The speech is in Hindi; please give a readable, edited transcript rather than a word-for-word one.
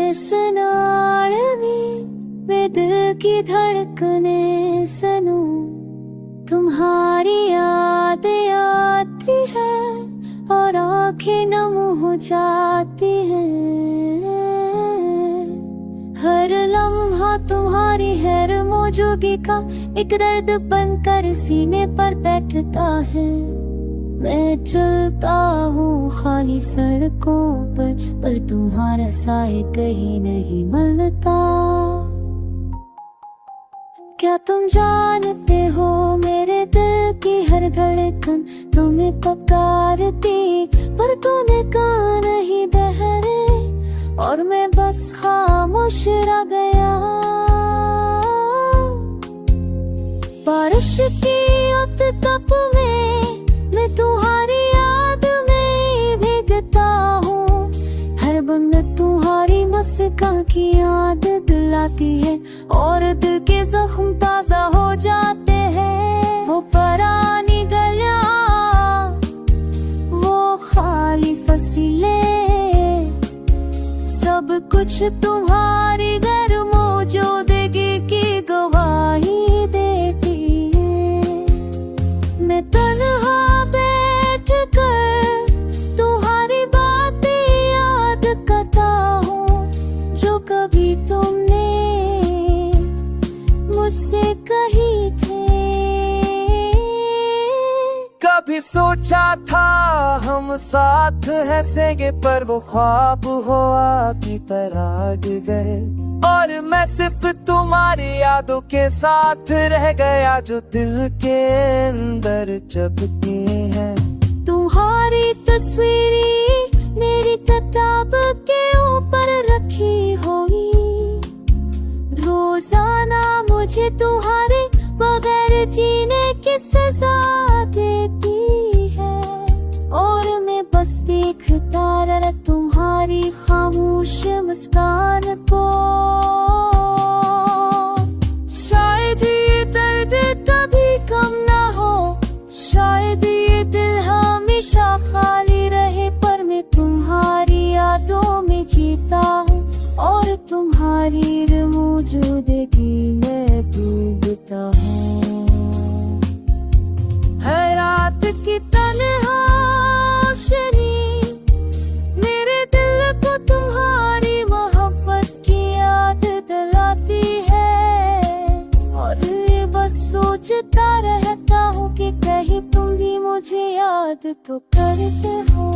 नाड़नी में दिल की धड़कने सुनूं, तुम्हारी याद आती है और आंखें नम हो जाती हैं। हर लम्हा तुम्हारी है मौजूदगी का एक दर्द बनकर सीने पर बैठता है। मैं चलता हूँ खाली सड़कों पर तुम्हारा साए कहीं नहीं मिलता। क्या तुम जानते हो मेरे दिल की हर धड़कन तुम्हें पुकारती, पर तूने कान नहीं धरे और मैं बस खामोश रह गया। बारिश की उत तप में मैं तुम्हारी याद में भीगता हूँ। हर बंद तुम्हारी मुस्कान की याद दिलाती है और दिल के जख्म ताजा हो जाते हैं। वो पुरानी गलियां, वो खाली फसीलें, सब कुछ तुम्हारी घर मौजूदगी की गवाही देती है। मैं तन्हा बैठ कर तुम्हारी बातें याद करता हूँ, जो कभी तुमने मुझसे कही थे। कभी सोचा था हम साथ हंसेंगे, पर वो ख्वाब हुआ की तरह गिर गए और मैं सिर्फ तुम्हारी यादों के साथ रह गया, जो दिल के अंदर चबती है। तुम्हारी तस्वीरी मेरी किताब के ऊपर रखी हुई, रोजाना मुझे तुम्हारे बगैर जीने की सजा देती है। और मैं बस देखता रहा तुम्हारी खामोश मुस्कान को। शायद ये दर्द कभी कम ना हो, शायद ये दिल हमेशा खाली रहे, पर मैं तुम्हारी यादों में जीता हूँ और तुम्हारी मौजूदगी में डूबता हूँ। हर रात की तन्हाई मेरे दिल को तुम्हारी मोहब्बत की याद दिलाती है और ये बस सोचता रहता हूँ कि कहीं तुम भी मुझे याद तो करते हो।